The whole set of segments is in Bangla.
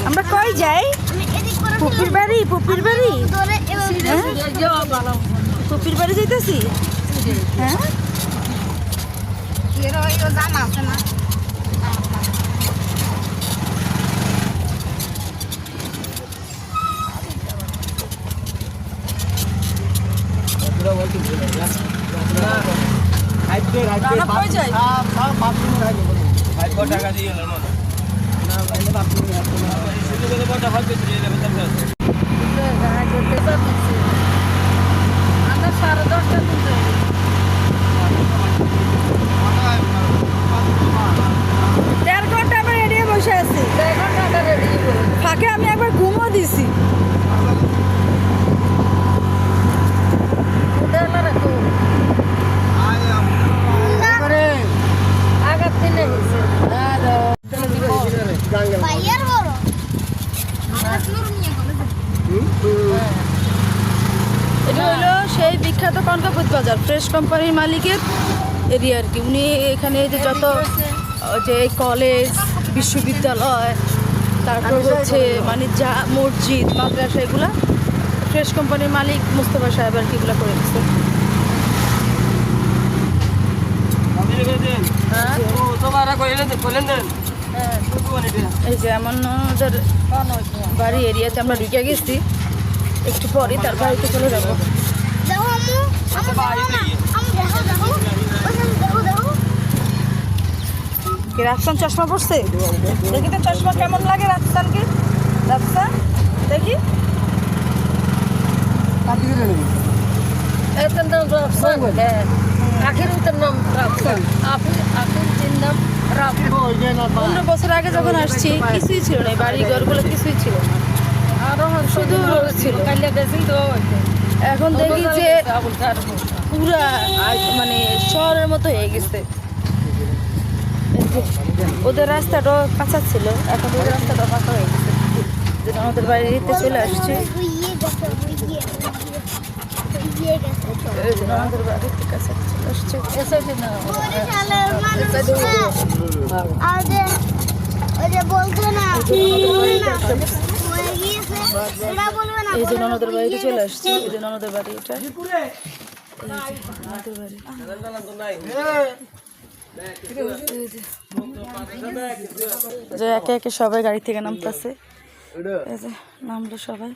আমরা কই যাই? পুপির বাড়ি, পুপির বাড়ি, পুপির বাড়ি যাইতেছি। হ্যাঁ জানা আছে না? টাকা দিয়ে দেড় ঘন্টা আমরা রেডি বসে আছি। ফাঁকে আমি একবার ঘুমও দিছি। এটা হলো সেই বিখ্যাত কনকাপুর বাজার, ফ্রেশ কোম্পানির মালিকের এরিয়া আর কি। উনি এখানে যে যত যে কলেজ, বিশ্ববিদ্যালয়, তারপর হচ্ছে মানে যা মসজিদ, মাদ্রাসা, এগুলা ফ্রেশ কোম্পানির মালিক মুস্তফা সাহেব আর কি এগুলো করে দিচ্ছে। এই যে এমন ওদের বাড়ি এরিয়াতে আমরা ঢুকে গেছি, একটু পরে তার বাড়িতে চলে যাবো। রাফসান চশমা পড়ছে, দেখি তো চশমা কেমন লাগে রাফসানকে। রাফসান দেখি, পনেরো বছর আগে যখন আসছি কিছুই ছিল না, বাড়ি ঘরগুলো কিছুই ছিল না, শুধু ছিল। এখন দেখি যে পুরা মানে শহরের মতো হয়ে গেছে। ওদের রাস্তাটা কাঁচা ছিল, এখন ওদের রাস্তাটা ফাঁকা হয়ে গেছে। আমাদের বাড়িতে চলে আসছে, আমাদের বাড়িতে কাছে চলে আসছে। এই যে ননদের বাড়িতে চলে আসছে, এই যে ননদের বাড়ি, এটা যে একে একে সবাই গাড়ি থেকে নামতেছে। এই যে নামলো সবাই।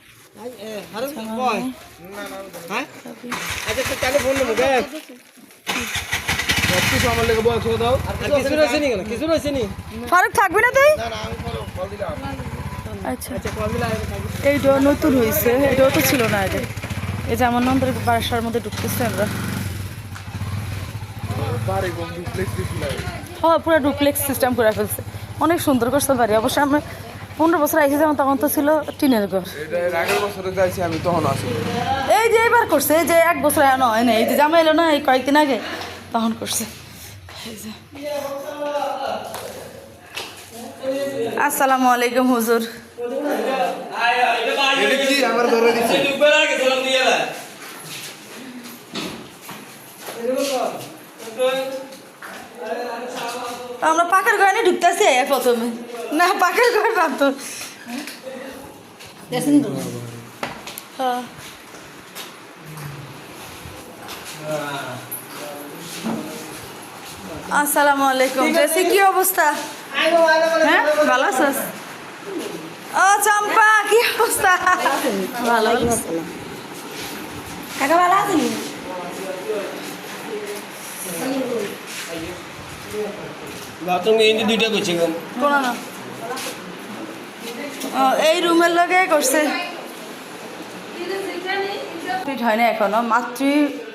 ফারুক থাকবি না তুই? আচ্ছা, এইটা নতুন হয়েছে, এটাও তো ছিল না আগে। এই যে আমার নন্দের বাসার মধ্যে ঢুকতেছে আমরা। হ্যাঁ, পুরো ডুপ্লেক্স সিস্টেম করে ফেলছে, অনেক সুন্দর করছে বাড়ি। অবশ্যই আমরা 15 বছর আইসি যেমন তখন তো ছিল টিনের ঘর। আমি তখন আসি, এই যে এবার করছে, এই যে 1 বছর এনো হয় না, এই যে জামা এলো না এই কয়েকদিন আগে, তখন করছে। আসসালামু আলাইকুম হুজুর। আমরা পাকের ঘরে ঢুকতেছি প্রথমে, না পাকের ঘর ভাবতো। হ্যাঁ, আসসালামু আলাইকুম। জেসি কি অবস্থা? হ্যাঁ, ভালো আছিস? ও চম্পা, কি অবস্থা? ভালো কাকা, ভালো আছেন? এই রুমের লগে করছে, হয় না এখনো, মাতৃ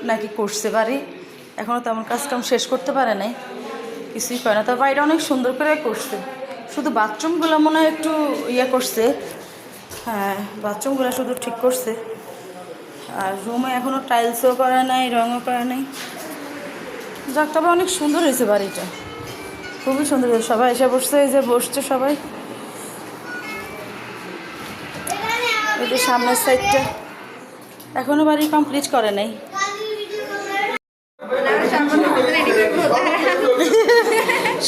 নাকি করছে বাড়ি, এখনো তেমন কাজ কাম শেষ করতে পারে নাই, কিছুই করে না। তবে বাড়িটা অনেক সুন্দর করে করছে, শুধু বাথরুমগুলো মনে হয় একটু ইয়ে করছে। হ্যাঁ, বাথরুমগুলো শুধু ঠিক করছে, আর রুমে এখনও টাইলসও করা নাই, রঙও করা নাই। যাক, তবে অনেক সুন্দর হয়েছে বাড়িটা, খুবই সুন্দর হয়েছে। সবাই এসে বসছে, এই যে বসছে সবাই। এই যে সামনের সাইডটা এখনো বাড়ি কমপ্লিট করে নাই।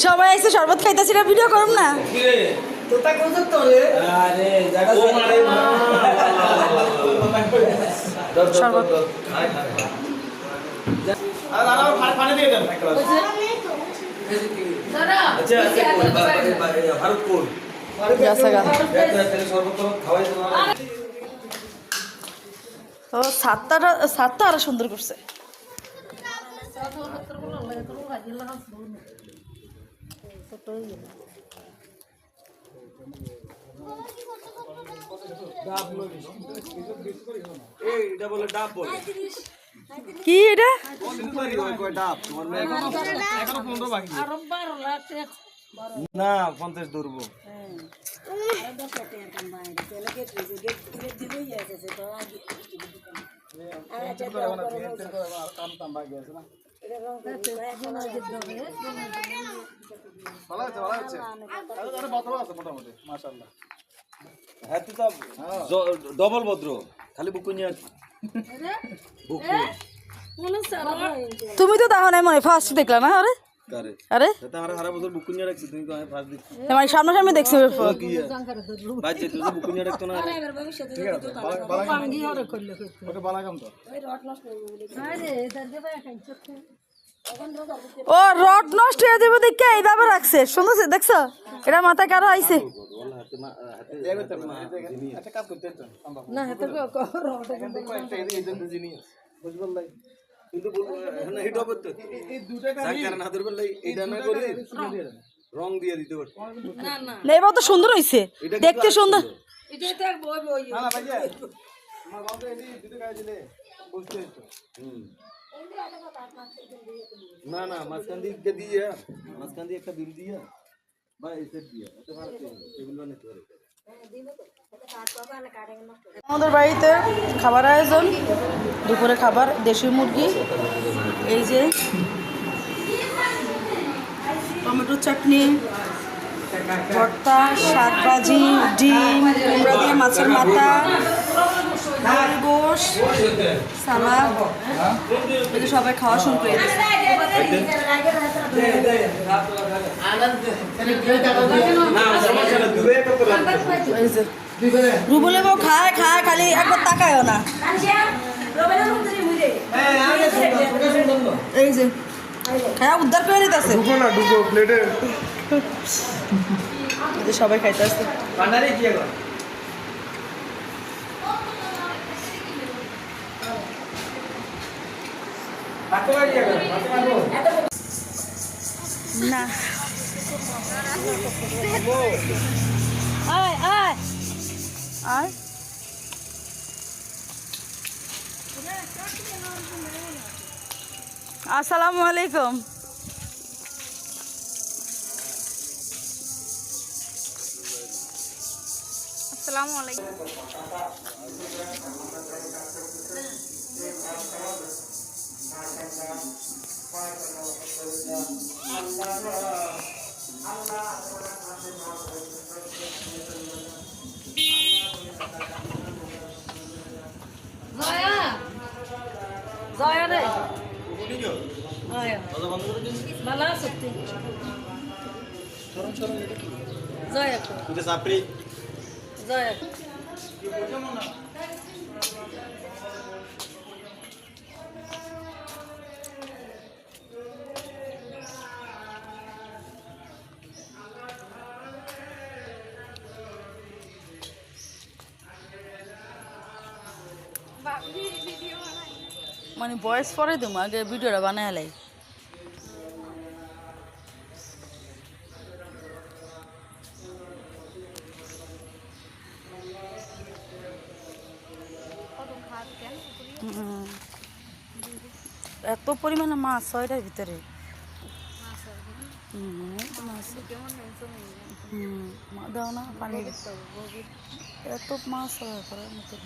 সবাই এসে শরবত খাইতেছি না, ভিডিও করুন না। শরবত গেছে গা। ও সাতটা আরো সুন্দর করছে। কি এটা? না 50 ধরবো। হ্যাঁ তো ডবল ভদ্র খালি বুকু নিয়ে তুমি তো তাহলে মনে ফার্স্ট দেখলা না? আরে কারে আরে তা হারা হারা বছর বুকু নিয়ে রাখছি তুমি তো আমি ফার্স্ট দিচ্ছি তোমার সামনাসামনি দেখছি। কি বাজে তুই বুকু নিয়ে রাখতো না ও রড নষ্ট হয়ে যাবে দেখে এইভাবে রাখছে। শুনছো দেখছো? এটা মাথায় কারো আইছে না কিন্তু এটা করতে এই দুটো কারণ হাতের বল এটা না করে রং দিয়ে দিতে পারতো না। এবার তো সুন্দর হইছে, দেখতে সুন্দর। না না মাঝখান দিয়ে দিয়ে মাঝখান দিয়ে একটা বিল দিয়া বা এসে দিয়া এত ভালো টেবিল বানাতে পারে। আমাদের বাড়িতে খাবার আয়োজন, দুপুরে খাবার দেশি মুরগি, এই যে টমেটো চাটনি, ভর্তা, শাক ভাজি, ডিম, কুমড়া দিয়ে মাছের মাথা, গোশ, সালাদ। এই যে সবাই খাওয়া শুরু করে দিয়েছে। এই যে রুবলে বউ খায় খায়, খালি একবার তাকায়ও না। এই যে খায়া উদ্ধার করে নিতেছে। প্লেটে সবাই খাইতেছে। না আর আসসালামু আলাইকুম। আসসালামু আলাইকুম। জয়া রে ভালো সত্যি জয়া জয়া মানে বয়স পরে দেবো, আগে ভিডিওটা বানায় লাই। এত পরিমাণে মাছ ছয়টার ভিতরে। দাও না পানি, এত মাছ হয় করার মতো।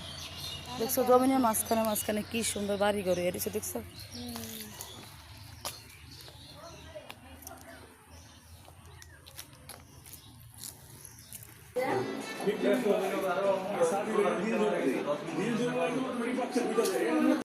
দেখছো জমিনের মাঝখানে মাঝখানে কি সুন্দর বাড়ি ঘরে এসে দেখছো।